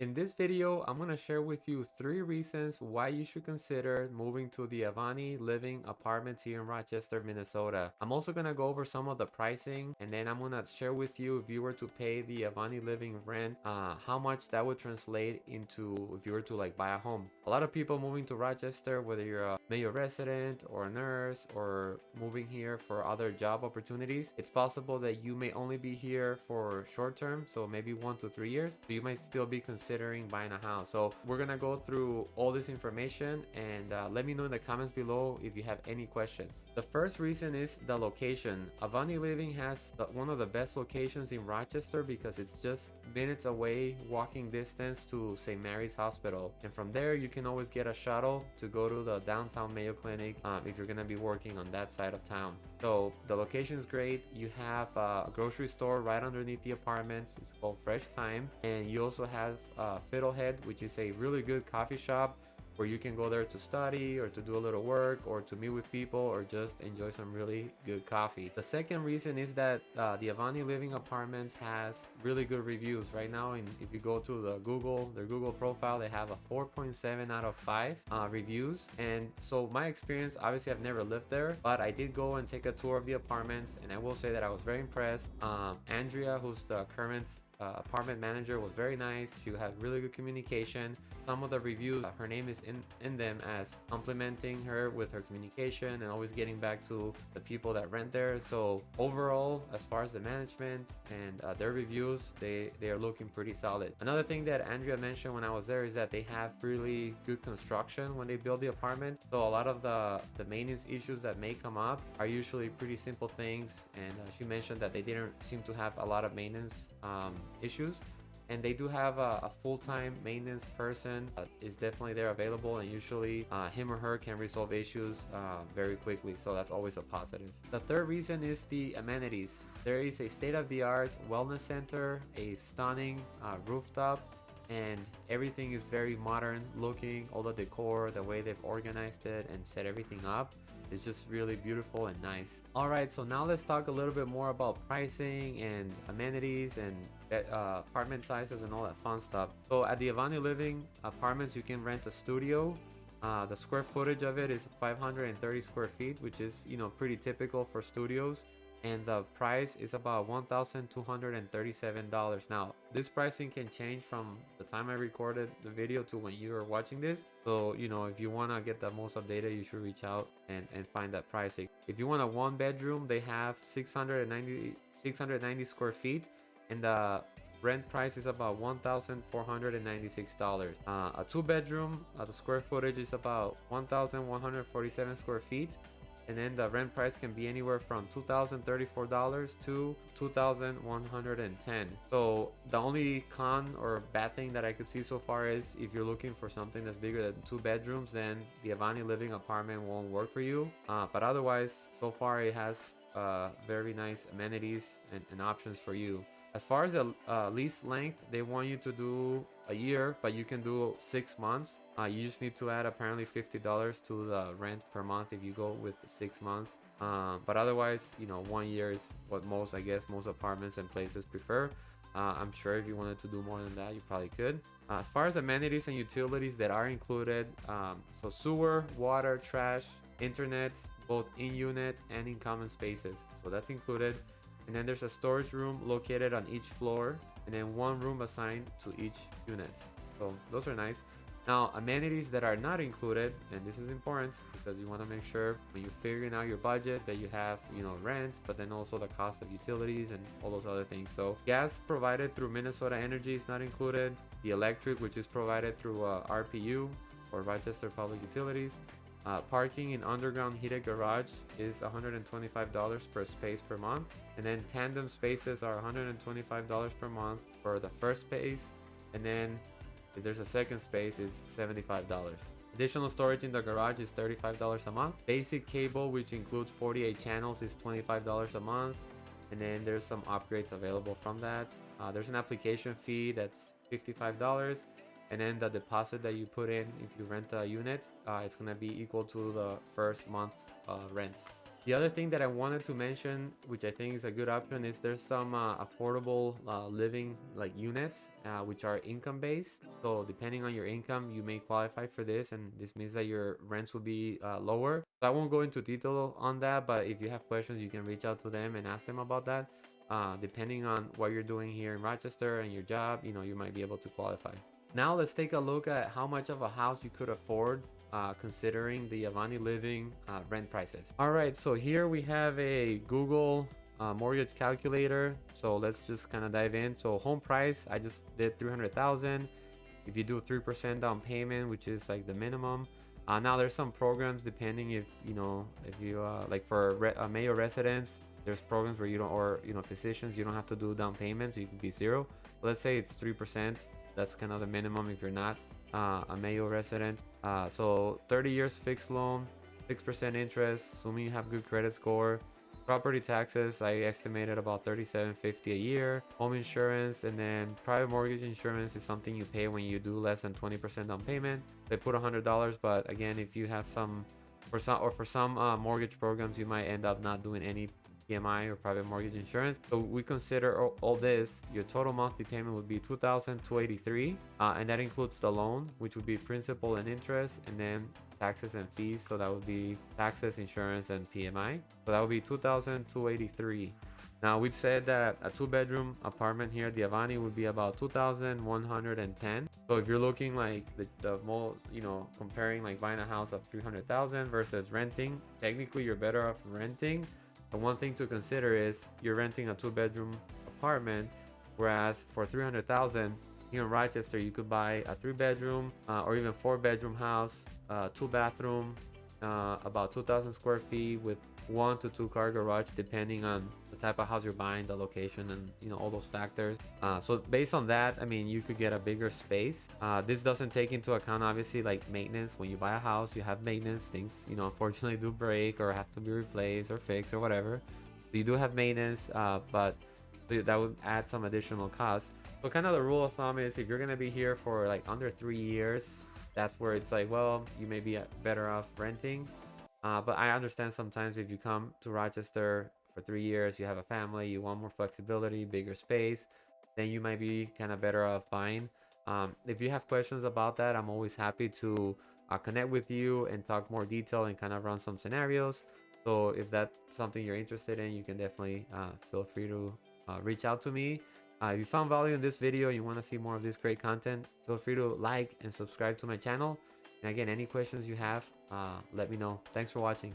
In this video, I'm going to share with you 3 reasons why you should consider moving to the Avani Living Apartments here in Rochester, Minnesota. I'm also going to go over some of the pricing, and then I'm going to share with you if you were to pay the Avani Living rent, how much that would translate into if you were to like buy a home. A lot of people moving to Rochester, whether you're a Mayo resident or a nurse or moving here for other job opportunities, it's possible that you may only be here for short term, so maybe 1 to 3 years. So you might still be considering buying a house. So we're gonna go through all this information, and let me know in the comments below if you have any questions. The first reason is the location. Avani Living has one of the best locations in Rochester because it's just minutes away walking distance to St. Mary's Hospital, and from there you can always get a shuttle to go to the downtown Mayo Clinic if you're gonna be working on that side of town. So the location is great. You have a grocery store right underneath the apartments. It's called Fresh Time, and you also have Fiddlehead, which is a really good coffee shop where you can go there to study or to do a little work or to meet with people or just enjoy some really good coffee. The second reason is that the Avani Living Apartments has really good reviews right now, and if you go to their Google profile, they have a 4.7 out of 5 reviews. And so my experience, obviously I've never lived there, but I did go and take a tour of the apartments, and I will say that I was very impressed. Andrea, who's the current apartment manager, was very nice. She had really good communication. Some of the reviews, her name is in them as complimenting her with her communication and always getting back to the people that rent there. So overall, as far as the management and their reviews, they are looking pretty solid. Another thing that Andrea mentioned when I was there is that they have really good construction when they build the apartment. So a lot of the maintenance issues that may come up are usually pretty simple things, and she mentioned that they didn't seem to have a lot of maintenance issues, and they do have a full-time maintenance person that is definitely there available, and usually him or her can resolve issues very quickly, so that's always a positive. The third reason is the amenities. There is a state-of-the-art wellness center, a stunning rooftop, and everything is very modern looking. All the decor, the way they've organized it and set everything up, is just really beautiful and nice. All right, so now let's talk a little bit more about pricing and amenities and apartment sizes and all that fun stuff. So at the Avani Living Apartments, you can rent a studio. The square footage of it is 530 square feet, which is, you know, pretty typical for studios, and the price is about $1,237. Now, this pricing can change from the time I recorded the video to when you are watching this. So, you know, if you want to get the most updated, you should reach out and find that pricing. If you want a 1-bedroom, they have 690 square feet, and the rent price is about $1,496. A 2-bedroom, the square footage is about 1,147 square feet, and then the rent price can be anywhere from $2,034 to $2,110. So the only con or bad thing that I could see so far is if you're looking for something that's bigger than 2 bedrooms, then the Avani Living Apartment won't work for you. But otherwise, so far it has very nice amenities and options for you. As far as the lease length, they want you to do a year, but you can do 6 months. You just need to add apparently $50 to the rent per month if you go with 6 months. But otherwise, you know, 1 year is what most apartments and places prefer. I'm sure if you wanted to do more than that, you probably could. As far as amenities and utilities that are included, so sewer, water, trash, internet, both in unit and in common spaces, so that's included. And then there's a storage room located on each floor, and then 1 room assigned to each unit. So those are nice. Now, amenities that are not included, and this is important because you want to make sure when you're figuring out your budget that you have, you know, rent, but then also the cost of utilities and all those other things. So gas provided through Minnesota Energy is not included. The electric, which is provided through RPU or Rochester Public Utilities. Parking in underground heated garage is $125 per space per month, and then tandem spaces are $125 per month for the first space, and then if there's a second space, it's $75. Additional storage in the garage is $35 a month. Basic cable, which includes 48 channels, is $25 a month, and then there's some upgrades available from that. There's an application fee that's $55. And then the deposit that you put in if you rent a unit, it's gonna be equal to the first month rent. The other thing that I wanted to mention, which I think is a good option, is there's some affordable living like units, which are income based. So depending on your income, you may qualify for this, and this means that your rents will be lower. So I won't go into detail on that, but if you have questions, you can reach out to them and ask them about that. Depending on what you're doing here in Rochester and your job, you might be able to qualify. Now let's take a look at how much of a house you could afford considering the Avani Living rent prices. All right, so here we have a Google mortgage calculator. So let's just kind of dive in. So home price, I just did 300,000. If you do 3% down payment, which is like the minimum. Now there's some programs depending if you like for Mayo residents, there's programs where you don't, or physicians, you don't have to do down payment, so you can be zero. But let's say it's 3%. That's kind of the minimum if you're not a Mayo resident. So 30 years fixed loan, 6% interest, assuming you have good credit score. Property taxes, I estimated about $37.50 a year. Home insurance, and then private mortgage insurance is something you pay when you do less than 20% down payment. They put $100, but again, if you have for some mortgage programs, you might end up not doing any PMI or private mortgage insurance. So we consider all this, your total monthly payment would be $2,283, and that includes the loan, which would be principal and interest, and then taxes and fees. So that would be taxes, insurance, and PMI. So that would be $2,283. Now we said that a 2-bedroom apartment here, the Avani, would be about 2,110. So if you're looking like the most, comparing like buying a house of 300,000 versus renting, technically you're better off renting. The one thing to consider is you're renting a 2-bedroom apartment, whereas for 300,000 here in Rochester, you could buy a 3-bedroom or even 4-bedroom house, 2-bathroom, about 2,000 square feet with 1 to 2 car garage, depending on the type of house you're buying, the location, and all those factors. So based on that, I mean, you could get a bigger space. This doesn't take into account obviously like maintenance. When you buy a house, you have maintenance. Things unfortunately do break or have to be replaced or fixed or whatever. So you do have maintenance, but that would add some additional costs. So kind of the rule of thumb is if you're gonna be here for like under 3 years, that's where it's like, well, you may be better off renting. But I understand sometimes if you come to Rochester for 3 years, you have a family, you want more flexibility, bigger space, then you might be kind of better off buying. If you have questions about that, I'm always happy to connect with you and talk more detail and kind of run some scenarios. So if that's something you're interested in, you can definitely feel free to reach out to me. If you found value in this video and you want to see more of this great content, feel free to like and subscribe to my channel. And again, any questions you have, let me know. Thanks for watching.